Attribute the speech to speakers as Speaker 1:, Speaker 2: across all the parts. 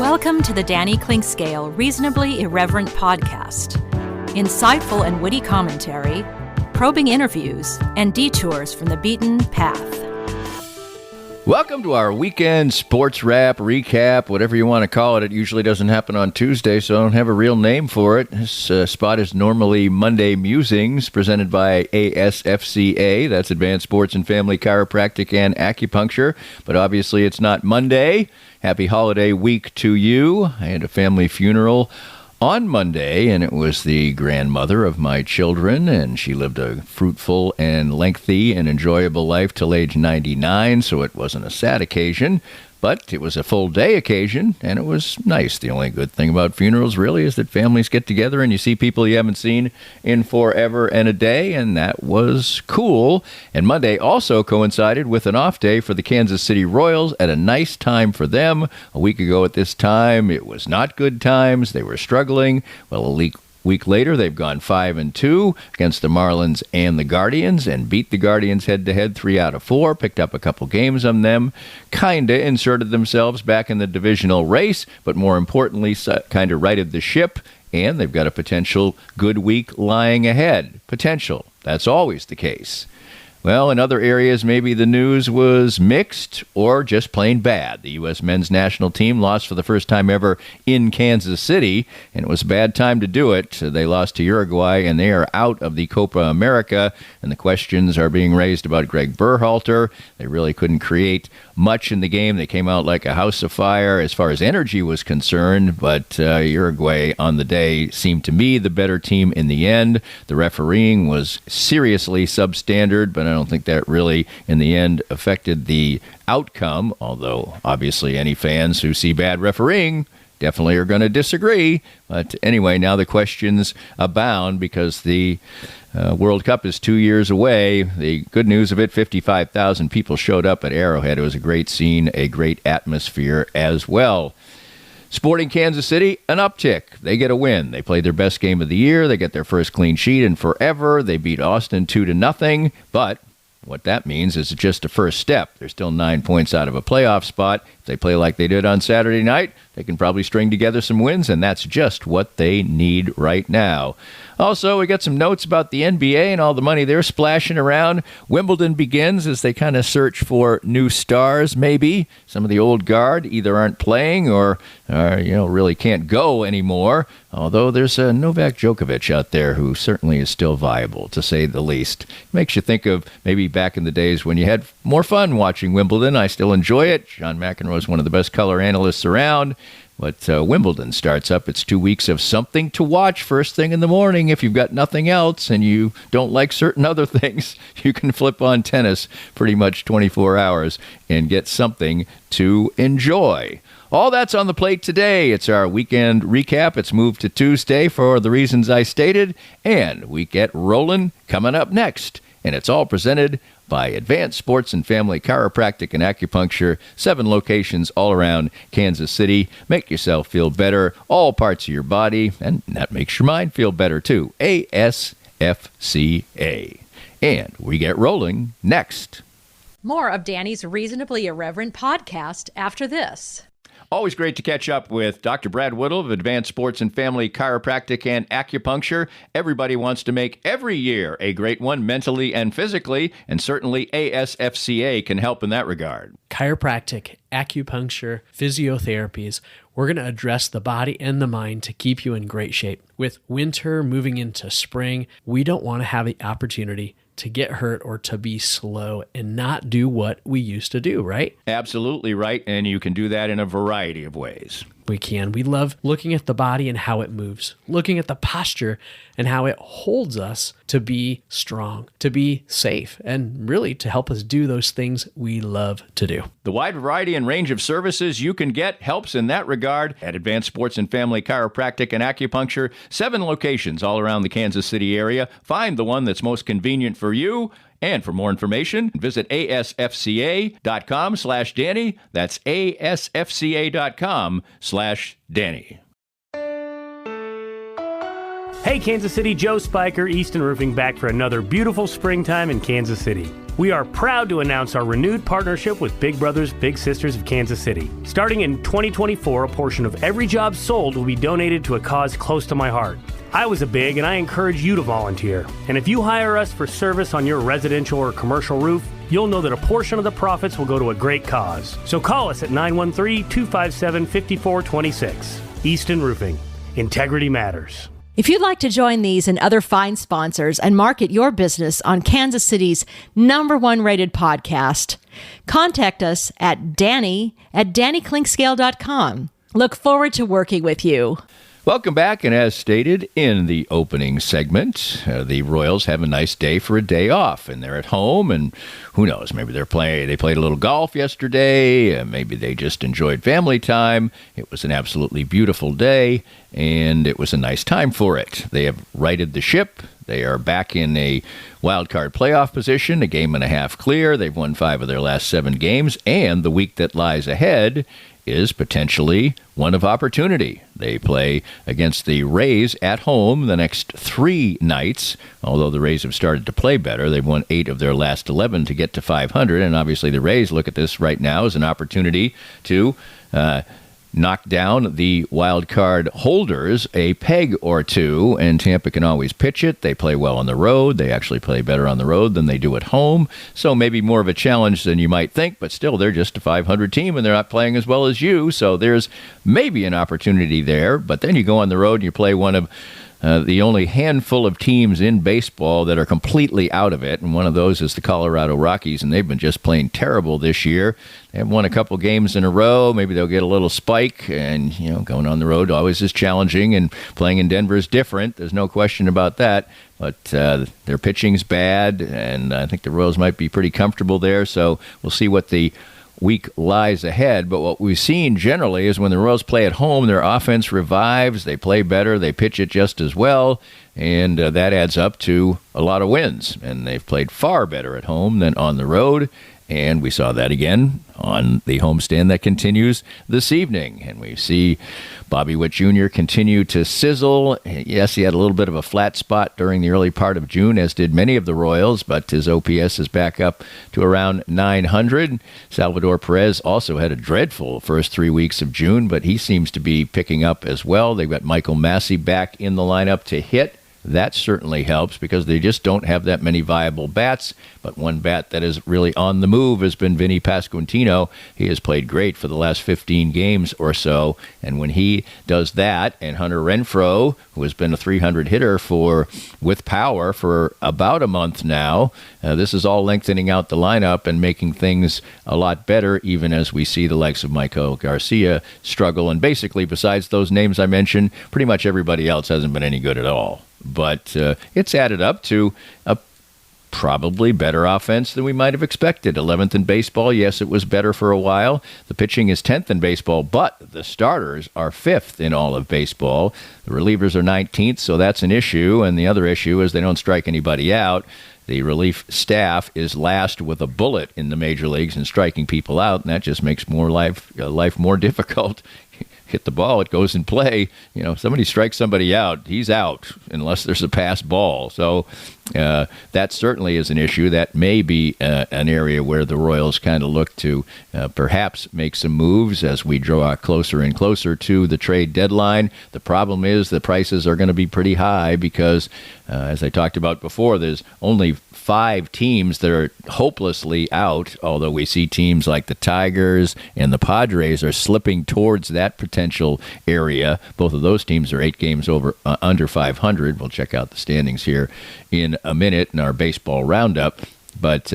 Speaker 1: Welcome to the Danny Clinkscale Reasonably Irreverent podcast. Insightful and witty commentary, probing interviews, and detours from the beaten path.
Speaker 2: Welcome to our weekend sports wrap, recap, whatever you want to call it. It usually doesn't happen on Tuesday, so I don't have a real name for it. This spot is normally Monday Musings, presented by ASFCA. That's Advanced Sports and Family Chiropractic and Acupuncture. But obviously it's not Monday. Happy holiday week to you. I had a family funeral on Monday, and it was the grandmother of my children, and she lived a fruitful and lengthy and enjoyable life till age 99, so it wasn't a sad occasion, but it was a full day occasion, and it was nice. The only good thing about funerals, really, is that families get together and you see people you haven't seen in forever and a day, and that was cool. And Monday also coincided with an off day for the Kansas City Royals at a nice time for them. A week ago at this time, it was not good times. They were struggling. Well, a week later, they've gone 5-2 against the Marlins and the Guardians and beat the Guardians head-to-head 3 out of 4, picked up a couple games on them, kind of inserted themselves back in the divisional race, but more importantly, kind of righted the ship, and they've got a potential good week lying ahead. Potential. That's always the case. Well, in other areas, maybe the news was mixed or just plain bad. The U.S. men's national team lost for the first time ever in Kansas City, and it was a bad time to do it. They lost to Uruguay, and they are out of the Copa America, and the questions are being raised about Greg Berhalter. They really couldn't create much in the game. They came out like a house of fire as far as energy was concerned, but Uruguay on the day seemed to me the better team in the end. The refereeing was seriously substandard, but I don't think that really, in the end, affected the outcome, although obviously any fans who see bad refereeing definitely are going to disagree. But anyway, now the questions abound because the World Cup is 2 years away. The good news of it, 55,000 people showed up at Arrowhead. It was a great scene, a great atmosphere as well. Sporting Kansas City, an uptick. They get a win. They played their best game of the year. They get their first clean sheet in forever. They beat Austin 2-0, but what that means is it's just a first step. They're still 9 points out of a playoff spot. If they play like they did on Saturday night, they can probably string together some wins, and that's just what they need right now. Also, we got some notes about the NBA and all the money they're splashing around. Wimbeldon begins as they kind of search for new stars, maybe. Some of the old guard either aren't playing or really can't go anymore. Although there's a Novak Djokovic out there who certainly is still viable, to say the least. Makes you think of maybe back in the days when you had more fun watching Wimbledon. I still enjoy it. John McEnroe is one of the best color analysts around. But Wimbledon starts up. It's 2 weeks of something to watch first thing in the morning. If you've got nothing else and you don't like certain other things, you can flip on tennis pretty much 24 hours and get something to enjoy. All that's on the plate today. It's our weekend recap. It's moved to Tuesday for the reasons I stated, and we get rolling coming up next. And it's all presented by Advanced Sports and Family Chiropractic and Acupuncture, 7 locations all around Kansas City. Make yourself feel better, all parts of your body, and that makes your mind feel better too. ASFCA. And we get rolling next.
Speaker 1: More of Danny's Reasonably Irreverent podcast after this.
Speaker 2: Always great to catch up with Dr. Brad Whittle of Advanced Sports and Family Chiropractic and Acupuncture. Everybody wants to make every year a great one, mentally and physically, and certainly ASFCA can help in that regard.
Speaker 3: Chiropractic, acupuncture, physiotherapies. We're going to address the body and the mind to keep you in great shape. With winter moving into spring, we don't want to have the opportunity to get hurt or to be slow and not do what we used to do, right?
Speaker 2: Absolutely right, and you can do that in a variety of ways.
Speaker 3: We can. We love looking at the body and how it moves, looking at the posture and how it holds us to be strong, to be safe, and really to help us do those things we love to do.
Speaker 2: The wide variety and range of services you can get helps in that regard at Advanced Sports and Family Chiropractic and Acupuncture, 7 locations all around the Kansas City area. Find the one that's most convenient for you. And for more information, visit asfca.com/Danny. That's asfca.com/Danny.
Speaker 4: Hey, Kansas City, Joe Spiker, Easton Roofing, back for another beautiful springtime in Kansas City. We are proud to announce our renewed partnership with Big Brothers Big Sisters of Kansas City. Starting in 2024, a portion of every job sold will be donated to a cause close to my heart. I was a big, and I encourage you to volunteer. And if you hire us for service on your residential or commercial roof, you'll know that a portion of the profits will go to a great cause. So call us at 913-257-5426. Easton Roofing. Integrity matters.
Speaker 1: If you'd like to join these and other fine sponsors and market your business on Kansas City's #1 rated podcast, contact us at Danny@DannyKlinkscale.com. Look forward to working with you.
Speaker 2: Welcome back, and as stated in the opening segment, the Royals have a nice day for a day off, and they're at home, and who knows, maybe they played a little golf yesterday, maybe they just enjoyed family time. It was an absolutely beautiful day, and it was a nice time for it. They have righted the ship. They are back in a wild card playoff position, a game and a half clear. They've won 5 of their last 7 games, and the week that lies ahead is potentially one of opportunity. They play against the Rays at home the next 3 nights, although the Rays have started to play better. They've won 8 of their last 11 to get to 500, and obviously the Rays look at this right now as an opportunity to knock down the wild card holders a peg or two, and Tampa can always pitch it. They play well on the road. They actually play better on the road than they do at home, so maybe more of a challenge than you might think, but still, they're just a 500 team, and they're not playing as well as you, so there's maybe an opportunity there, but then you go on the road and you play one of the only handful of teams in baseball that are completely out of it, and one of those is the Colorado Rockies, and they've been just plain terrible this year. They have won a couple games in a row. Maybe they'll get a little spike, and going on the road always is challenging, and playing in Denver is different. There's no question about that, but their pitching's bad, and I think the Royals might be pretty comfortable there, so we'll see what the week lies ahead. But what we've seen generally is when the Royals play at home, their offense revives, they play better, they pitch it just as well, and that adds up to a lot of wins. And they've played far better at home than on the road, and we saw that again on the homestand that continues this evening. And we see Bobby Witt Jr. continue to sizzle. Yes, he had a little bit of a flat spot during the early part of June, as did many of the Royals, but his OPS is back up to around 900. Salvador Perez also had a dreadful first 3 weeks of June, but he seems to be picking up as well. They've got Michael Massey back in the lineup to hit. That certainly helps because they just don't have that many viable bats. But one bat that is really on the move has been Vinny Pasquantino. He has played great for the last 15 games or so. And when he does that, and Hunter Renfroe, who has been a 300 hitter with power for about a month now, this is all lengthening out the lineup and making things a lot better, even as we see the likes of Michael Garcia struggle. And basically, besides those names I mentioned, pretty much everybody else hasn't been any good at all. But it's added up to a probably better offense than we might have expected. 11th in baseball. Yes, it was better for a while. The pitching is 10th in baseball, but the starters are 5th in all of baseball. The relievers are 19th, so that's an issue. And the other issue is they don't strike anybody out. The relief staff is last with a bullet in the major leagues in striking people out, and that just makes life more difficult. Hit the ball, it goes in play. Somebody strikes somebody out, he's out unless there's a pass ball. So that certainly is an issue. That may be an area where the Royals kind of look to perhaps make some moves as we draw closer and closer to the trade deadline. The problem is the prices are going to be pretty high because, as I talked about before, there's only 5 teams that are hopelessly out, although we see teams like the Tigers and the Padres are slipping towards that potential area. Both of those teams are 8 games under 500. We'll check out the standings here in a minute in our baseball roundup. But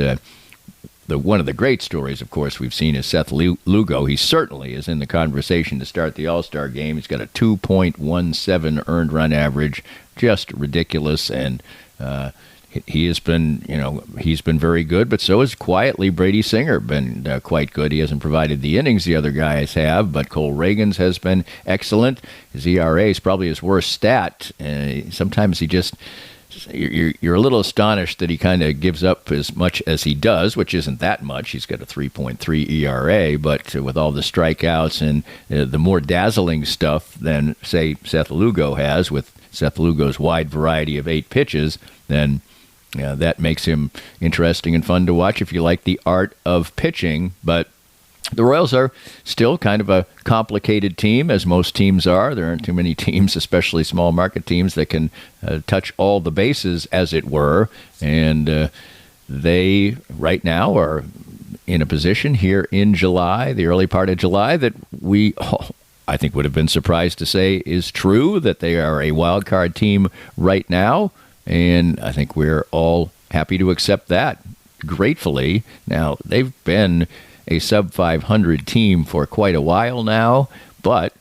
Speaker 2: one of the great stories, of course, we've seen is Seth Lugo. He certainly is in the conversation to start the All-Star game. He's got a 2.17 earned run average, just ridiculous, and he has been, he's been very good, but so has quietly Brady Singer been quite good. He hasn't provided the innings the other guys have, but Cole Reagans has been excellent. His ERA is probably his worst stat. Sometimes he just, you're a little astonished that he kind of gives up as much as he does, which isn't that much. He's got a 3.3 ERA, but with all the strikeouts and the more dazzling stuff than, say, Seth Lugo has, with Seth Lugo's wide variety of 8 pitches, then that makes him interesting and fun to watch if you like the art of pitching. But the Royals are still kind of a complicated team, as most teams are. There aren't too many teams, especially small market teams, that can touch all the bases, as it were. And they, right now, are in a position here in July, the early part of July, that we, I think, would have been surprised to say is true, that they are a wild card team right now. And I think we're all happy to accept that, gratefully. Now, they've been a sub-500 team for quite a while now, but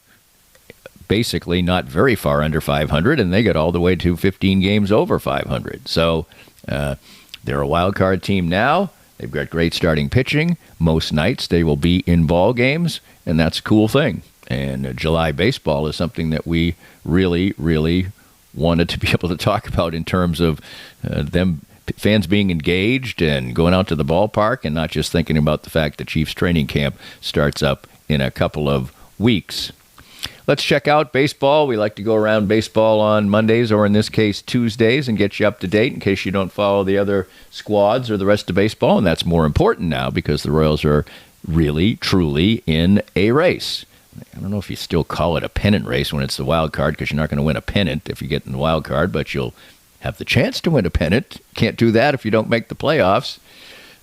Speaker 2: basically not very far under 500, and they got all the way to 15 games over 500. So they're a wild card team now. They've got great starting pitching. Most nights they will be in ball games, and that's a cool thing. And July baseball is something that we really, really wanted to be able to talk about in terms of them fans being engaged and going out to the ballpark and not just thinking about the fact that Chiefs training camp starts up in a couple of weeks. Let's check out baseball. We like to go around baseball on Mondays, or in this case Tuesdays, and get you up to date in case you don't follow the other squads or the rest of baseball. And that's more important now because the Royals are really, truly in a race. I don't know if you still call it a pennant race when it's the wild card, because you're not going to win a pennant if you get in the wild card, but you'll have the chance to win a pennant. Can't do that if you don't make the playoffs.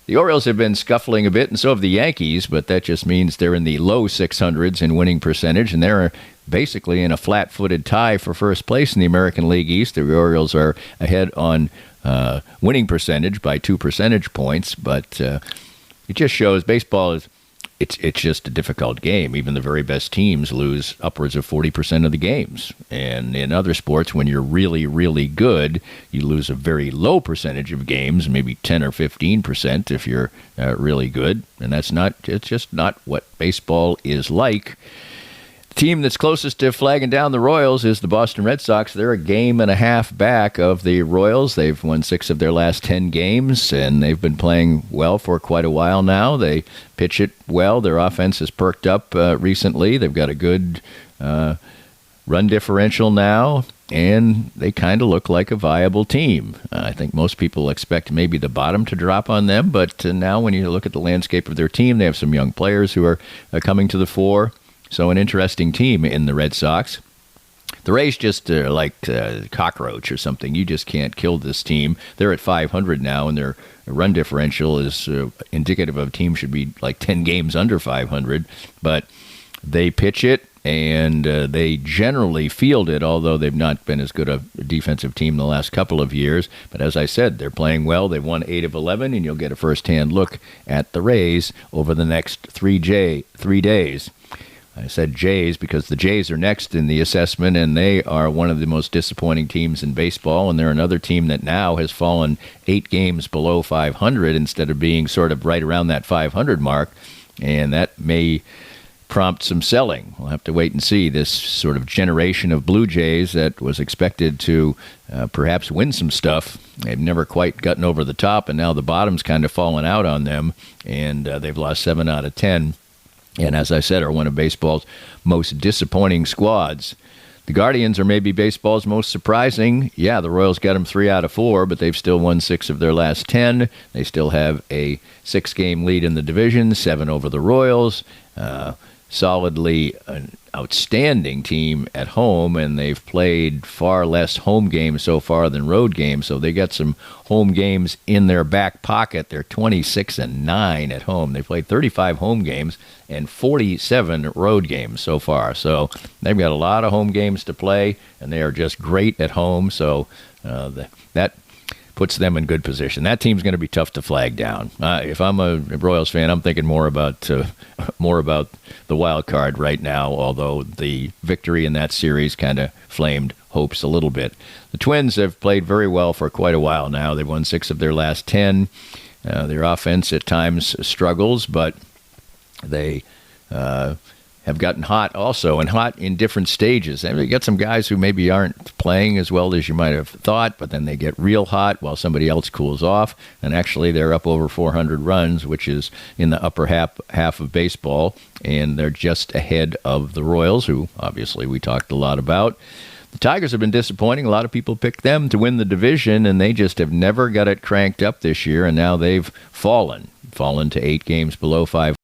Speaker 2: The Orioles have been scuffling a bit, and so have the Yankees, but that just means they're in the low 600s in winning percentage, and they're basically in a flat-footed tie for first place in the American League East. The Orioles are ahead on winning percentage by 2 percentage points, but it just shows baseball is it's just a difficult game. Even the very best teams lose upwards of 40% of the games. And in other sports, when you're really, really good, you lose a very low percentage of games, maybe 10 or 15% if you're really good. And it's just not what baseball is like. The team that's closest to flagging down the Royals is the Boston Red Sox. They're a game and a half back of the Royals. They've won 6 of their last 10 games, and they've been playing well for quite a while now. They pitch it well. Their offense has perked up recently. They've got a good run differential now, and they kind of look like a viable team. I think most people expect maybe the bottom to drop on them, but now when you look at the landscape of their team, they have some young players who are coming to the fore. So an interesting team in the Red Sox. The Rays just are like a cockroach or something. You just can't kill this team. They're at 500 now, and their run differential is indicative of a team should be like 10 games under 500. But they pitch it, and they generally field it, although they've not been as good a defensive team the last couple of years. But as I said, they're playing well. They've won 8 of 11, and you'll get a first-hand look at the Rays over the next 3 days. I said Jays because the Jays are next in the assessment, and they are one of the most disappointing teams in baseball, and they're another team that now has fallen 8 games below 500 instead of being sort of right around that 500 mark, and that may prompt some selling. We'll have to wait and see. This sort of generation of Blue Jays that was expected to perhaps win some stuff, they've never quite gotten over the top, and now the bottom's kind of fallen out on them, and they've lost 7 out of 10. And as I said, are one of baseball's most disappointing squads. The Guardians are maybe baseball's most surprising. Yeah, the Royals got them 3 out of 4, but they've still won 6 of their last 10. They still have a 6-game lead in the division, 7 over the Royals. Solidly an outstanding team at home, and they've played far less home games so far than road games, so they got some home games in their back pocket. They're 26-9 at home. They played 35 home games and 47 road games so far, so they've got a lot of home games to play, and they are just great at home, so that puts them in good position. That team's going to be tough to flag down. If I'm a Royals fan, I'm thinking more about the wild card right now, although the victory in that series kind of flamed hopes a little bit. The Twins have played very well for quite a while now. They've won 6 of their last 10. Their offense at times struggles, but they have gotten hot also, and hot in different stages. And you get some guys who maybe aren't playing as well as you might have thought, but then they get real hot while somebody else cools off. And actually, they're up over 400 runs, which is in the upper half of baseball, and they're just ahead of the Royals, who obviously we talked a lot about. The Tigers have been disappointing. A lot of people picked them to win the division, and they just have never got it cranked up this year, and now they've fallen to 8 games below 500.